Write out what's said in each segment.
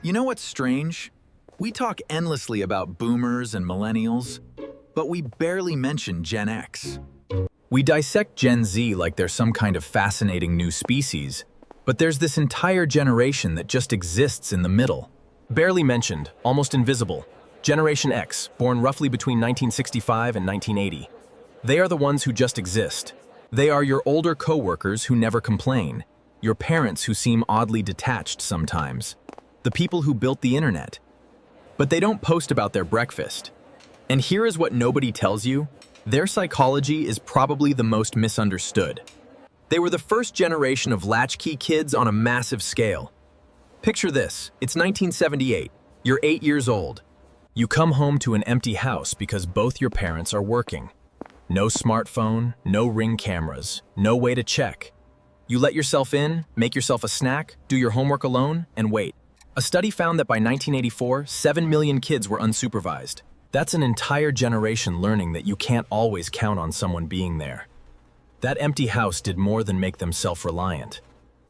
You know what's strange? We talk endlessly about boomers and millennials, but we barely mention Gen X. We dissect Gen Z like they're some kind of fascinating new species, but there's this entire generation that just exists in the middle. Barely mentioned, almost invisible. Generation X, born roughly between 1965 and 1980. They are the ones who just exist. They are your older coworkers who never complain, your parents who seem oddly detached sometimes, the people who built the internet. But they don't post about their breakfast. And here is what nobody tells you. Their psychology is probably the most misunderstood. They were the first generation of latchkey kids on a massive scale. Picture this, it's 1978, you're 8 years old. You come home to an empty house because both your parents are working. No smartphone, no Ring cameras, no way to check. You let yourself in, make yourself a snack, do your homework alone, and wait. A study found that by 1984, 7 million kids were unsupervised. That's an entire generation learning that you can't always count on someone being there. That empty house did more than make them self-reliant.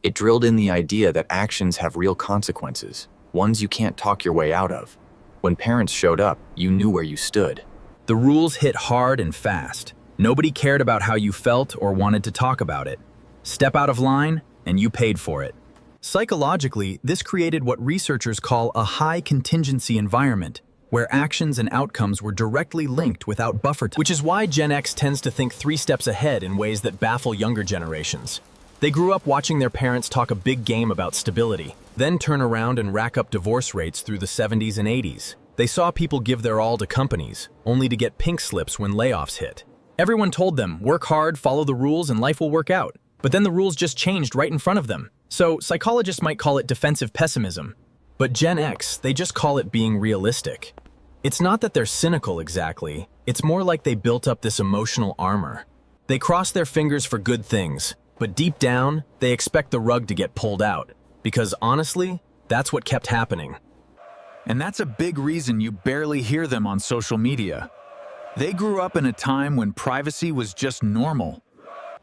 It drilled in the idea that actions have real consequences, ones you can't talk your way out of. When parents showed up, you knew where you stood. The rules hit hard and fast. Nobody cared about how you felt or wanted to talk about it. Step out of line, and you paid for it. Psychologically, this created what researchers call a high contingency environment, where actions and outcomes were directly linked without buffer time. Which is why Gen X tends to think 3 steps ahead in ways that baffle younger generations. They grew up watching their parents talk a big game about stability, then turn around and rack up divorce rates through the 70s and 80s. They saw people give their all to companies, only to get pink slips when layoffs hit. Everyone told them, work hard, follow the rules, and life will work out. But then the rules just changed right in front of them. So psychologists might call it defensive pessimism. But Gen X, they just call it being realistic. It's not that they're cynical exactly, it's more like they built up this emotional armor. They cross their fingers for good things, but deep down, they expect the rug to get pulled out. Because honestly, that's what kept happening. And that's a big reason you barely hear them on social media. They grew up in a time when privacy was just normal.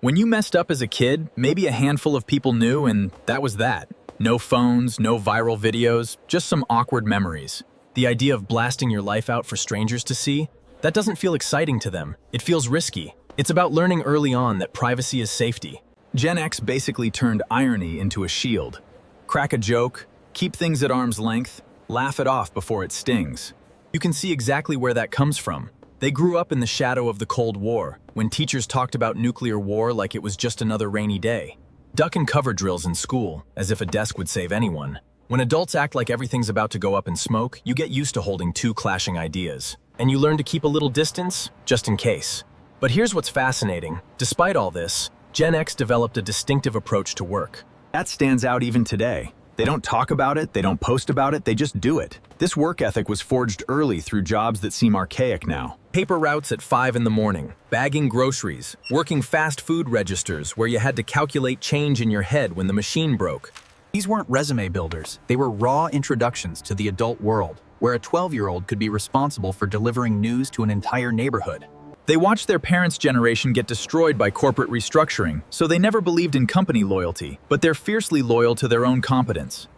When you messed up as a kid, maybe a handful of people knew, and that was that. No phones, no viral videos, just some awkward memories. The idea of blasting your life out for strangers to see, that doesn't feel exciting to them. It feels risky. It's about learning early on that privacy is safety. Gen X basically turned irony into a shield. Crack a joke, keep things at arm's length, laugh it off before it stings. You can see exactly where that comes from. They grew up in the shadow of the Cold War, when teachers talked about nuclear war like it was just another rainy day. Duck and cover drills in school, as if a desk would save anyone. When adults act like everything's about to go up in smoke, you get used to holding 2 clashing ideas. And you learn to keep a little distance, just in case. But here's what's fascinating. Despite all this, Gen X developed a distinctive approach to work. That stands out even today. They don't talk about it, they don't post about it, they just do it. This work ethic was forged early through jobs that seem archaic now. Paper routes at 5 in the morning, bagging groceries, working fast food registers where you had to calculate change in your head when the machine broke. These weren't resume builders, they were raw introductions to the adult world, where a 12-year-old could be responsible for delivering news to an entire neighborhood. They watched their parents' generation get destroyed by corporate restructuring, so they never believed in company loyalty, but they're fiercely loyal to their own competence.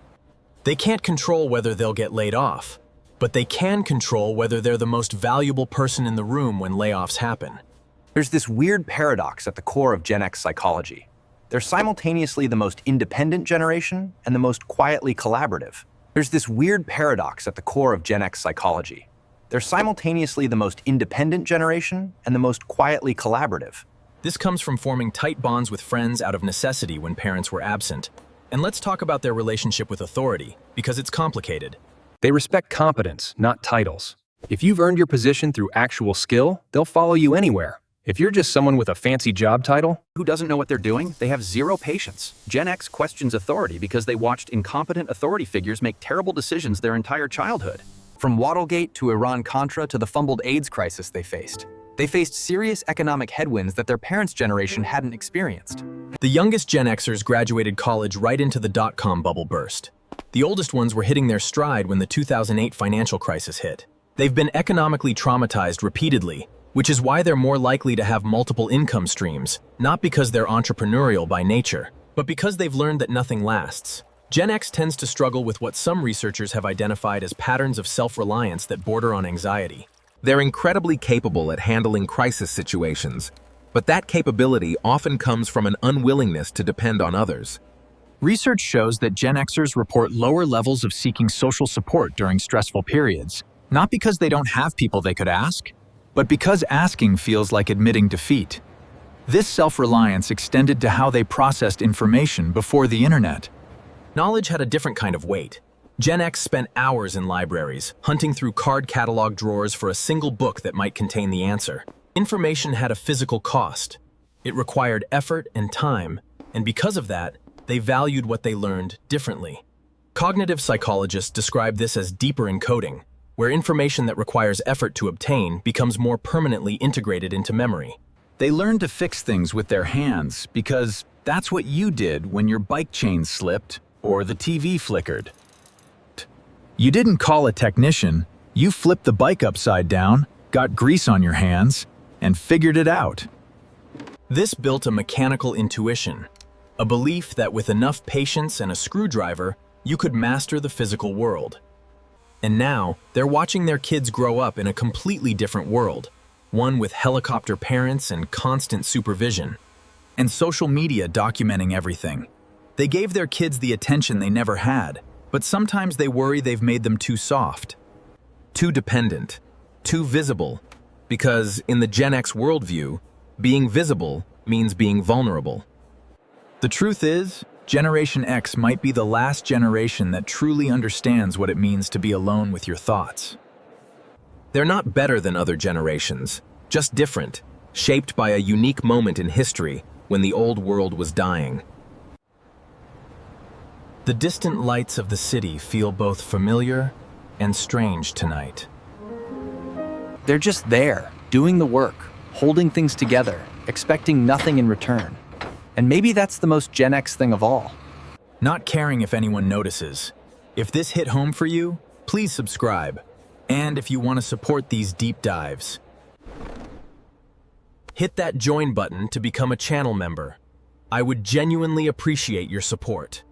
They can't control whether they'll get laid off, but they can control whether they're the most valuable person in the room when layoffs happen. There's this weird paradox at the core of Gen X psychology. They're simultaneously the most independent generation and the most quietly collaborative. There's this weird paradox at the core of Gen X psychology. They're simultaneously the most independent generation and the most quietly collaborative. This comes from forming tight bonds with friends out of necessity when parents were absent. And let's talk about their relationship with authority, because it's complicated. They respect competence, not titles. If you've earned your position through actual skill, they'll follow you anywhere. If you're just someone with a fancy job title Who doesn't know what they're doing? They have zero patience. Gen X questions authority because they watched incompetent authority figures make terrible decisions their entire childhood. From Watergate to Iran-Contra to the fumbled AIDS crisis they faced serious economic headwinds that their parents' generation hadn't experienced. The youngest Gen Xers graduated college right into the dot-com bubble burst. The oldest ones were hitting their stride when the 2008 financial crisis hit. They've been economically traumatized repeatedly, which is why they're more likely to have multiple income streams, not because they're entrepreneurial by nature, but because they've learned that nothing lasts. Gen X tends to struggle with what some researchers have identified as patterns of self-reliance that border on anxiety. They're incredibly capable at handling crisis situations, but that capability often comes from an unwillingness to depend on others. Research shows that Gen Xers report lower levels of seeking social support during stressful periods, not because they don't have people they could ask, but because asking feels like admitting defeat. This self-reliance extended to how they processed information before the internet. Knowledge had a different kind of weight. Gen X spent hours in libraries, hunting through card catalog drawers for a single book that might contain the answer. Information had a physical cost. It required effort and time, and because of that, they valued what they learned differently. Cognitive psychologists describe this as deeper encoding, where information that requires effort to obtain becomes more permanently integrated into memory. They learned to fix things with their hands because that's what you did when your bike chain slipped or the TV flickered. You didn't call a technician, you flipped the bike upside down, got grease on your hands, and figured it out. This built a mechanical intuition, a belief that with enough patience and a screwdriver, you could master the physical world. And now, they're watching their kids grow up in a completely different world, one with helicopter parents and constant supervision, and social media documenting everything. They gave their kids the attention they never had, but sometimes they worry they've made them too soft, too dependent, too visible, because in the Gen X worldview, being visible means being vulnerable. The truth is, Generation X might be the last generation that truly understands what it means to be alone with your thoughts. They're not better than other generations, just different, shaped by a unique moment in history when the old world was dying. The distant lights of the city feel both familiar and strange tonight. They're just there, doing the work, holding things together, expecting nothing in return. And maybe that's the most Gen X thing of all. Not caring if anyone notices. If this hit home for you, please subscribe. And if you want to support these deep dives, hit that join button to become a channel member. I would genuinely appreciate your support.